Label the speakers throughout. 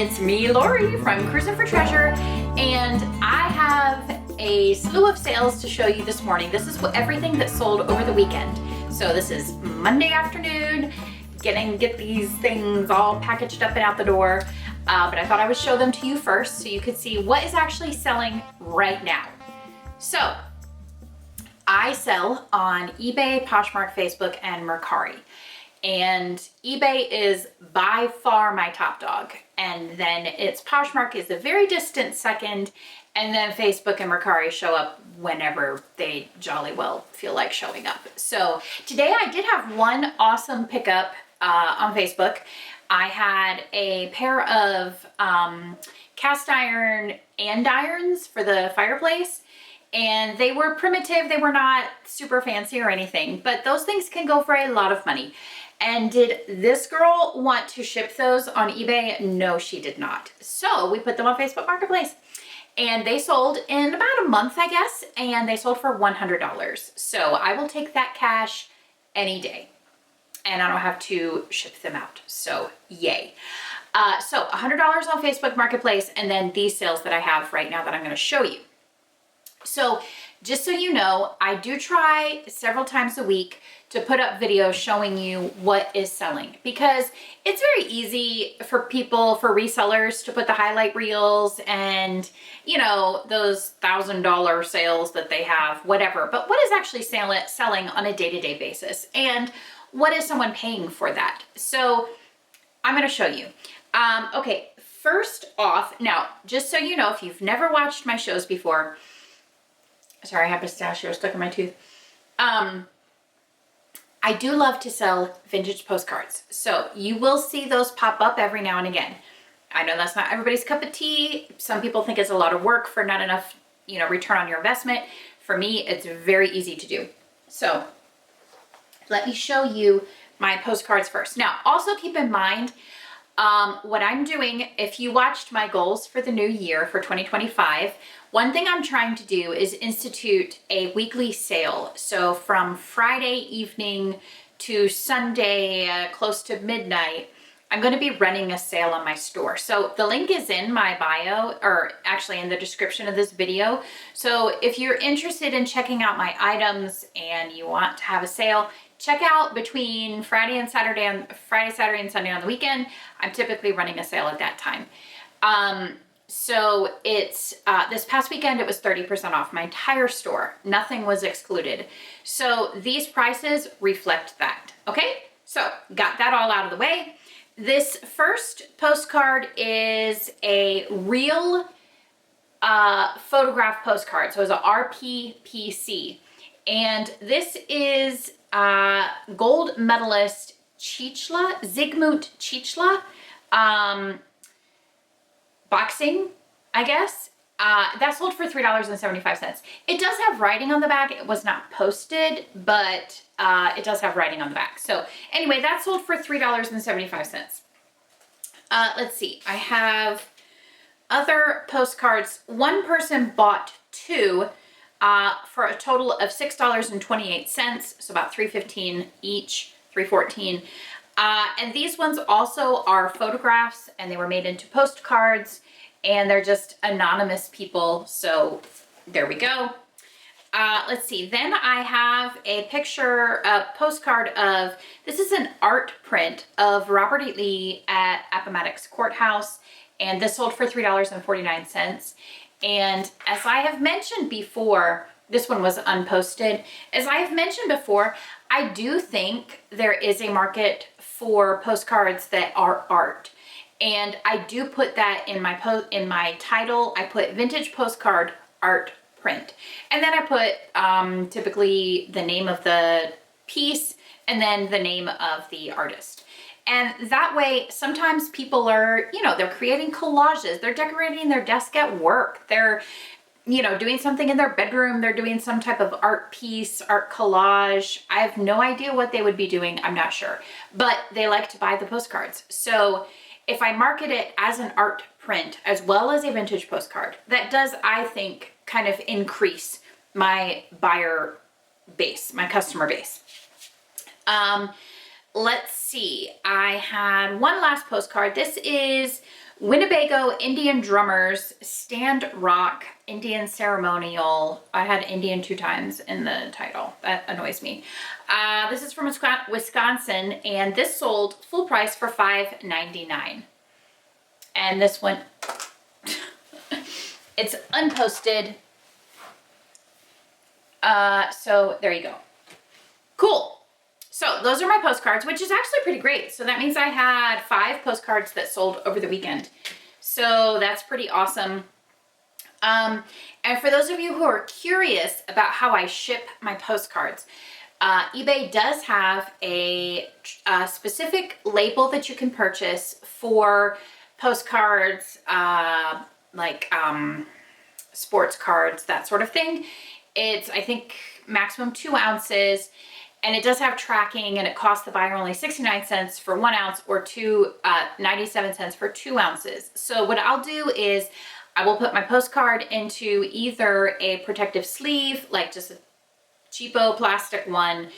Speaker 1: It's me, Lori from Cruising for Treasure, and I have a slew of sales to show you this morning. This is everything that sold over the weekend. So this is Monday afternoon, get these things all packaged up and out the door. But I thought I would show them to you first so you could see what is actually selling right now. So I sell on eBay, Poshmark, Facebook, and Mercari. And eBay is by far my top dog. And then it's Poshmark is a very distant second. And then Facebook and Mercari show up whenever they jolly well feel like showing up. So today I did have one awesome pickup on Facebook. I had a pair of cast iron andirons for the fireplace. And they were primitive. They were not super fancy or anything, but those things can go for a lot of money. And did this girl want to ship those on eBay? No, she did not. So we put them on Facebook Marketplace and they sold in about a month, I guess, and they sold for $100. So I will take that cash any day and I don't have to ship them out. So yay. So $100 on Facebook Marketplace, and then these sales that I have right now that I'm going to show you. So just so you know, I do try several times a week to put up videos showing you what is selling, because it's very easy for people, for resellers, to put the highlight reels and, you know, those $1,000 sales that they have, whatever. But what is actually selling on a day-to-day basis? And what is someone paying for that? So I'm going to show you. Okay, first off, now, just so you know, if you've never watched my shows before, sorry, I have pistachio stuck in my tooth. I do love to sell vintage postcards. So you will see those pop up every now and again. I know that's not everybody's cup of tea. Some people think it's a lot of work for not enough, you know, return on your investment. For me, it's very easy to do. So let me show you my postcards first. Now, also keep in mind, what I'm doing, if you watched my goals for the new year for 2025, one thing I'm trying to do is institute a weekly sale. So from Friday evening to Sunday, close to midnight, I'm going to be running a sale on my store. So the link is in my bio, or actually in the description of this video. So if you're interested in checking out my items and you want to have a sale, check out between Friday, Saturday, and Sunday on the weekend. I'm typically running a sale at that time. So it's, this past weekend, it was 30% off my entire store. Nothing was excluded. So these prices reflect that. Okay, so got that all out of the way. This first postcard is a real photograph postcard. So it's a RPPC. And this is gold medalist Zygmunt Chichla, boxing, I guess. That sold for $3.75. It does have writing on the back. It was not posted, but it does have writing on the back. So anyway, that sold for $3.75. Let's see. I have other postcards. One person bought two for a total of $6.28. So about $3.15 each, $3.14. And these ones also are photographs, and they were made into postcards, and they're just anonymous people. So there we go. Let's see. Then I have a postcard of, this is an art print of Robert E. Lee at Appomattox Courthouse, and this sold for $3.49. And as I have mentioned before, this one was unposted. As I have mentioned before, I do think there is a market for postcards that are art. And I do put that in my title. I put vintage postcard art print. And then I put typically the name of the piece and then the name of the artist. And that way, sometimes people are, you know, they're creating collages, they're decorating their desk at work, they're, you know, doing something in their bedroom, they're doing some type of art piece, art collage. I have no idea what they would be doing, I'm not sure, but they like to buy the postcards. So if I market it as an art print as well as a vintage postcard, that does, I think, kind of increase my buyer base, my customer base. Let's see, I had one last postcard. This is Winnebago Indian Drummers Stand Rock Indian Ceremonial. I had Indian 2 times in the title. That annoys me. This is from Wisconsin, and this sold full price for $5.99. And this one, it's unposted. So there you go. Cool. So those are my postcards, which is actually pretty great. So that means I had 5 postcards that sold over the weekend. So that's pretty awesome. And for those of you who are curious about how I ship my postcards, eBay does have a specific label that you can purchase for postcards, like sports cards, that sort of thing. It's, I think, maximum 2 ounces. And it does have tracking, and it costs the buyer only 69 cents for 1 ounce or 97 cents for 2 ounces. So what I'll do is I will put my postcard into either a protective sleeve, like just a cheapo plastic one,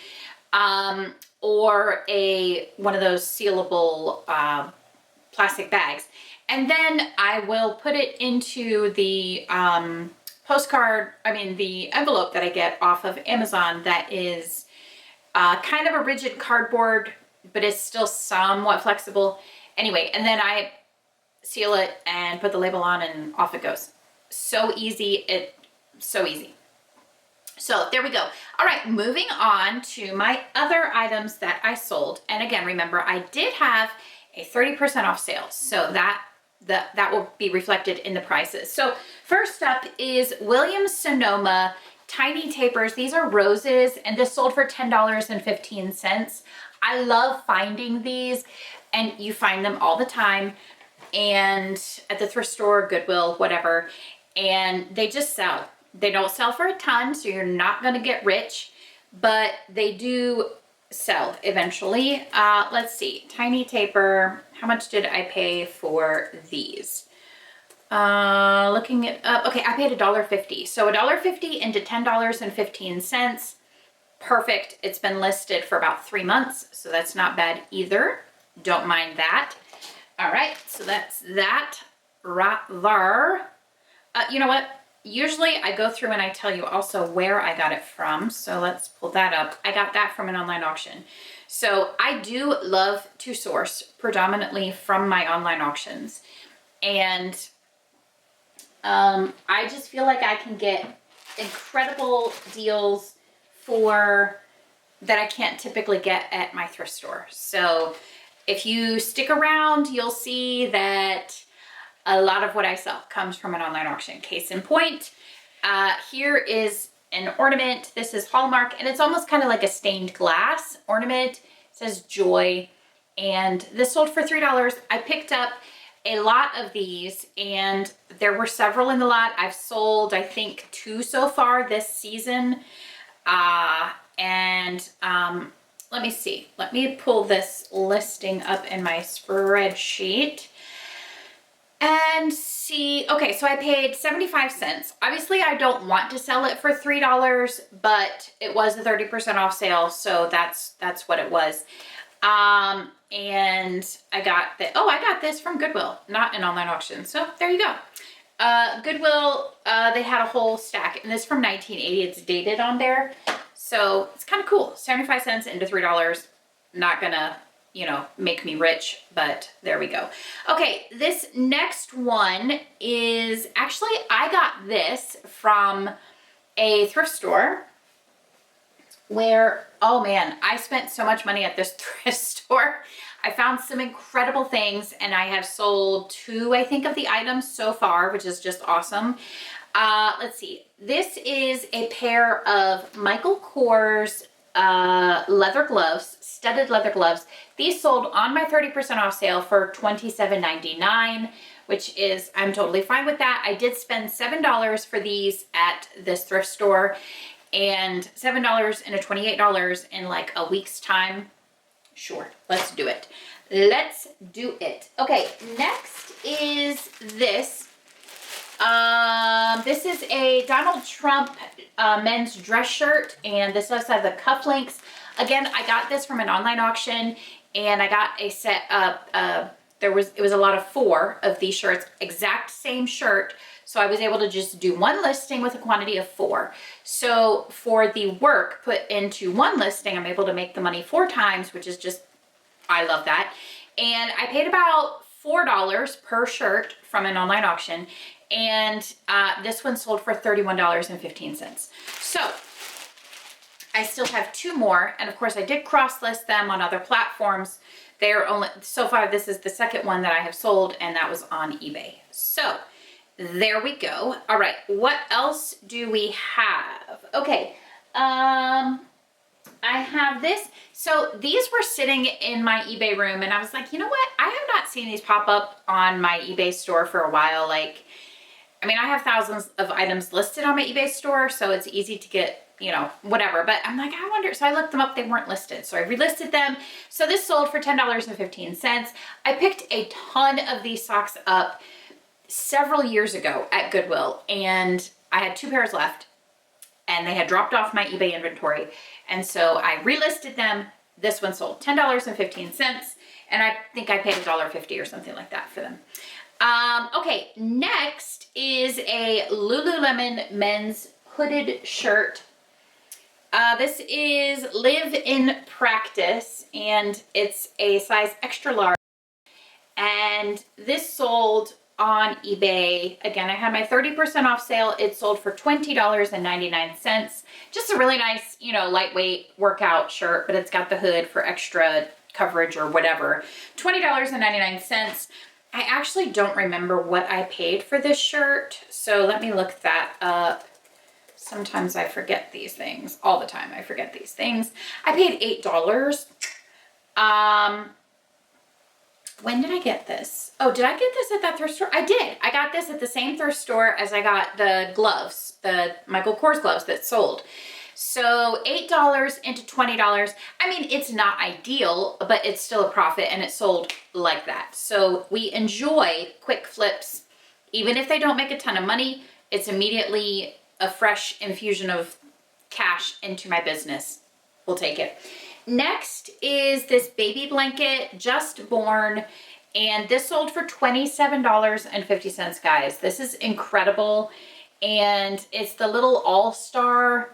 Speaker 1: or one of those sealable plastic bags. And then I will put it into the the envelope that I get off of Amazon that is kind of a rigid cardboard, but it's still somewhat flexible. Anyway, and then I seal it and put the label on, and off it goes. So easy. So easy. So there we go. All right, moving on to my other items that I sold. And again, remember, I did have a 30% off sale. So that will be reflected in the prices. So first up is Williams-Sonoma Tiny Tapers. These are roses, and this sold for $10.15. I love finding these, and you find them all the time, and at the thrift store, Goodwill, whatever, and they just sell. They don't sell for a ton, so you're not going to get rich, but they do sell eventually. Let's see, Tiny Taper, how much did I pay for these? Looking it up. Okay, I paid $1.50. So $1.50 into $10.15. Perfect. It's been listed for about 3 months, so that's not bad either. Don't mind that. All right, so that's that right there. You know what? Usually I go through and I tell you also where I got it from. So let's pull that up. I got that from an online auction. So I do love to source predominantly from my online auctions. And I just feel like I can get incredible deals that I can't typically get at my thrift store. So if you stick around, you'll see that a lot of what I sell comes from an online auction. Case in point, here is an ornament. This is Hallmark, and it's almost kind of like a stained glass ornament. It says Joy, and this sold for $3. I picked up a lot of these, and there were several in the lot. I've sold, I think, 2 so far this season. Let me see. Let me pull this listing up in my spreadsheet and see. Okay, so I paid 75 cents. Obviously, I don't want to sell it for $3, but it was a 30% off sale, so that's what it was. And I got this from Goodwill, not an online auction. So there you go. Goodwill, they had a whole stack, and this is from 1980. It's dated on there. So it's kind of cool. 75 cents into $3. Not gonna, make me rich, but there we go. Okay, this next one is actually, I got this from a thrift store where, oh man, I spent so much money at this thrift store. I found some incredible things, and I have sold 2, I think, of the items so far, which is just awesome. Let's see. This is a pair of Michael Kors leather gloves, studded leather gloves. These sold on my 30% off sale for $27.99, which is, I'm totally fine with that. I did spend $7 for these at this thrift store, and $7 into $28 in like a week's time. Sure, let's do it. Let's do it. Okay, next is this. This is a Donald Trump men's dress shirt, and this does have the cufflinks. Again, I got this from an online auction, and I got a set of it was a lot of 4 of these shirts, exact same shirt. So I was able to just do one listing with a quantity of 4. So for the work put into one listing, I'm able to make the money 4 times, which is just, I love that. And I paid about $4 per shirt from an online auction. And this one sold for $31.15. So I still have 2 more. And of course I did cross list them on other platforms. They're only, so far this is the second one that I have sold, and that was on eBay. So there we go. All right, what else do we have? Okay, I have this. So these were sitting in my eBay room, and I was like, you know what? I have not seen these pop up on my eBay store for a while. Like, I mean, I have thousands of items listed on my eBay store, so it's easy to get, you know, whatever. But I'm like, I wonder, so I looked them up, they weren't listed. So I relisted them. So this sold for $10.15. I picked a ton of these socks up several years ago at Goodwill, and I had 2 pairs left, and they had dropped off my eBay inventory. And so I relisted them. This one sold $10.15, and I think I paid $1.50 or something like that for them. Okay, next is a Lululemon men's hooded shirt. This is Live in Practice, and it's a size extra large. And this sold on eBay. Again, I had my 30% off sale. It sold for $20.99. Just a really nice, you know, lightweight workout shirt, but it's got the hood for extra coverage or whatever. $20.99. I actually don't remember what I paid for this shirt, so let me look that up. Sometimes I forget these things. All the time I forget these things. I paid $8. When did I get this? Oh, did I get this at that thrift store? I did. I got this at the same thrift store as I got the gloves, the Michael Kors gloves that sold. So $8 into $20. I mean, it's not ideal, but it's still a profit, and it sold like that. So we enjoy quick flips. Even if they don't make a ton of money, it's immediately a fresh infusion of cash into my business. We'll take it. Next is this baby blanket, just born, and this sold for $27.50, guys. This is incredible, and it's the little all-star.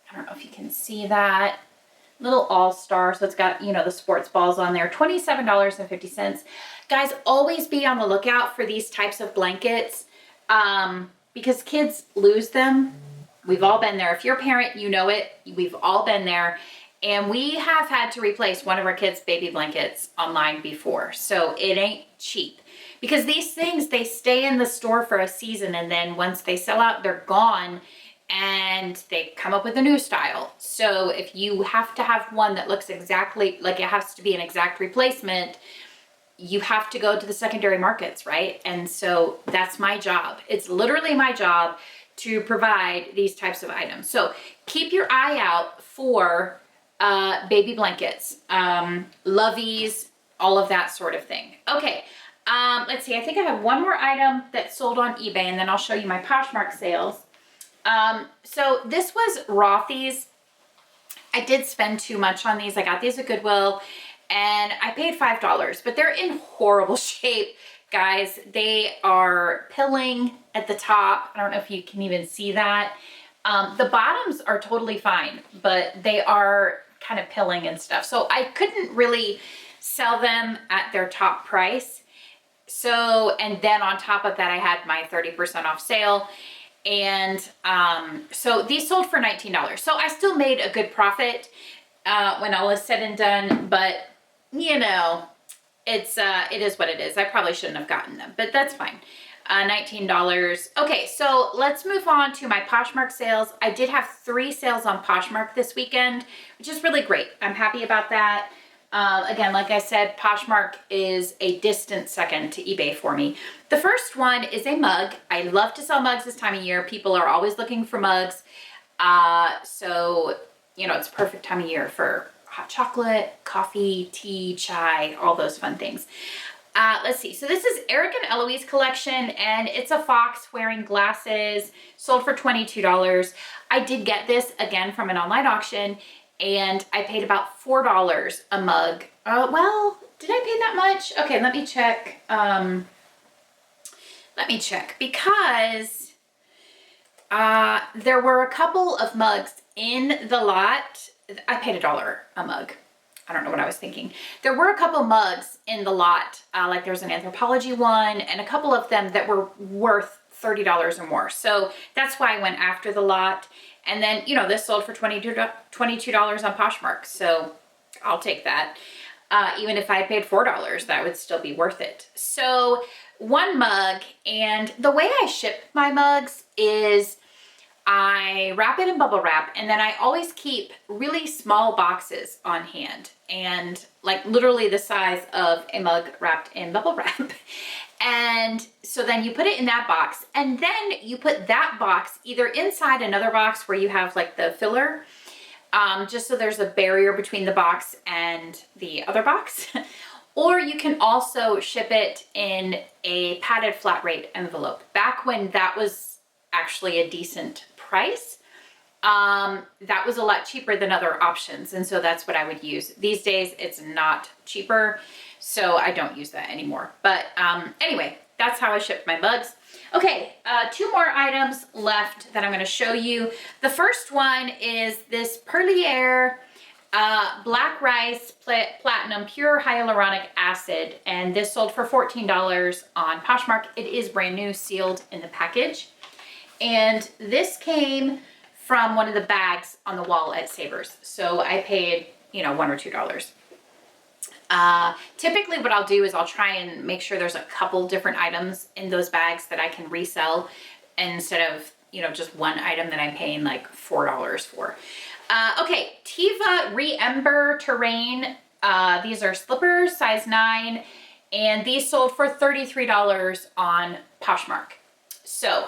Speaker 1: I don't know if you can see that. Little all-star, so it's got, you know, the sports balls on there. $27.50. Guys, always be on the lookout for these types of blankets because kids lose them. We've all been there. If you're a parent, you know it. We've all been there. And we have had to replace one of our kids' baby blankets online before. So it ain't cheap. Because these things, they stay in the store for a season, and then once they sell out, they're gone, and they come up with a new style. So if you have to have one that looks exactly like it has to be an exact replacement, you have to go to the secondary markets, right? And so that's my job. It's literally my job to provide these types of items. So keep your eye out for baby blankets, loveys, all of that sort of thing. Okay, let's see. I think I have one more item that sold on eBay, and then I'll show you my Poshmark sales. So this was Rothy's. I did spend too much on these. I got these at Goodwill, and I paid $5, but they're in horrible shape, guys. They are pilling at the top. I don't know if you can even see that. The bottoms are totally fine, but they are kind of pilling and stuff. So I couldn't really sell them at their top price. So, and then on top of that, I had my 30% off sale. And so these sold for $19. So I still made a good profit when all is said and done, but you know, it is what it is. I probably shouldn't have gotten them, but that's fine. $19. Okay, so let's move on to my Poshmark sales. I did have 3 sales on Poshmark this weekend, which is really great. I'm happy about that. Again, like I said, Poshmark is a distant second to eBay for me. The first one is a mug. I love to sell mugs this time of year. People are always looking for mugs. So, you know, it's perfect time of year for hot chocolate, coffee, tea, chai, all those fun things. Let's see. So this is Eric and Eloise collection, and it's a fox wearing glasses, sold for $22. I did get this again from an online auction, and I paid about $4 a mug Well, did I pay that much? Okay, let me check. Let me check because there were a couple of mugs in the lot. I paid $1 a mug. I don't know what I was thinking. There were a couple mugs in the lot, like there's an anthropology one and a couple of them that were worth $30 or more. So that's why I went after the lot. And then, you know, this sold for $22 on Poshmark. So I'll take that. Even if I paid $4, that would still be worth it. So one mug, and the way I ship my mugs is I wrap it in bubble wrap, and then I always keep really small boxes on hand, and like literally the size of a mug wrapped in bubble wrap. And so then you put it in that box, and then you put that box either inside another box where you have like the filler, just so there's a barrier between the box and the other box. Or you can also ship it in a padded flat rate envelope. Back when that was actually a decent price, that was a lot cheaper than other options. And so that's what I would use. These days, it's not cheaper, so I don't use that anymore. But anyway, that's how I ship my mugs. Okay, 2 more items left that I'm gonna show you. The first one is this Perlier black rice platinum pure hyaluronic acid, and this sold for $14 on Poshmark. It is brand new, sealed in the package, and this came from one of the bags on the wall at Savers. So I paid, you know, $1 or $2. Typically what I'll do is I'll try and make sure there's a couple different items in those bags that I can resell instead of, you know, just one item that I'm paying like $4 for. Okay, Tiva Re-Ember Terrain. These are slippers, size 9, and these sold for $33 on Poshmark. So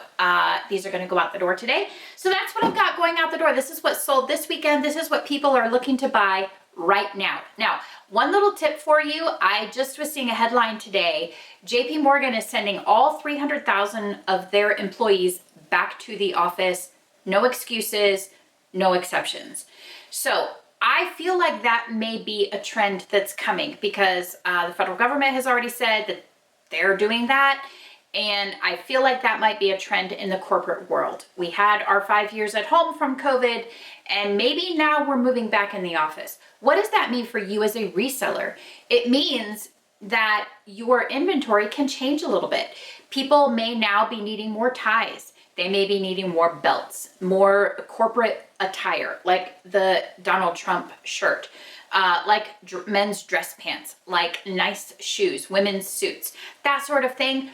Speaker 1: these are gonna go out the door today. So that's what I've got going out the door. This is what sold this weekend. This is what people are looking to buy right now. Now, one little tip for you. I just was seeing a headline today. JP Morgan is sending all 300,000 of their employees back to the office. No excuses, no exceptions. So I feel like that may be a trend that's coming because the federal government has already said that they're doing that. And I feel like that might be a trend in the corporate world. We had our 5 years at home from COVID, and maybe now we're moving back in the office. What does that mean for you as a reseller? It means that your inventory can change a little bit. People may now be needing more ties. They may be needing more belts, more corporate attire, like the Donald Trump shirt, like men's dress pants, like nice shoes, women's suits, that sort of thing.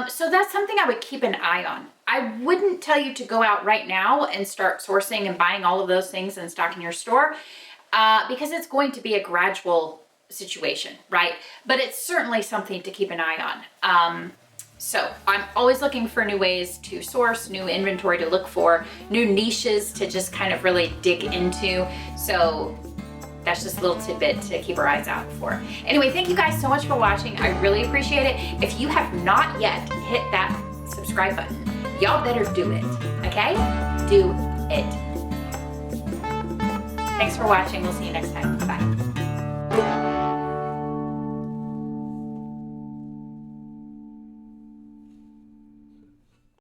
Speaker 1: So that's something I would keep an eye on. I wouldn't tell you to go out right now and start sourcing and buying all of those things and stocking your store because it's going to be a gradual situation, right? But it's certainly something to keep an eye on. So I'm always looking for new ways to source, new inventory to look for, new niches to just kind of really dig into. So that's just a little tidbit to keep our eyes out for. Anyway, thank you guys so much for watching. I really appreciate it. If you have not yet hit that subscribe button, y'all better do it, okay? Do it. Thanks for watching. We'll see you next time. Bye.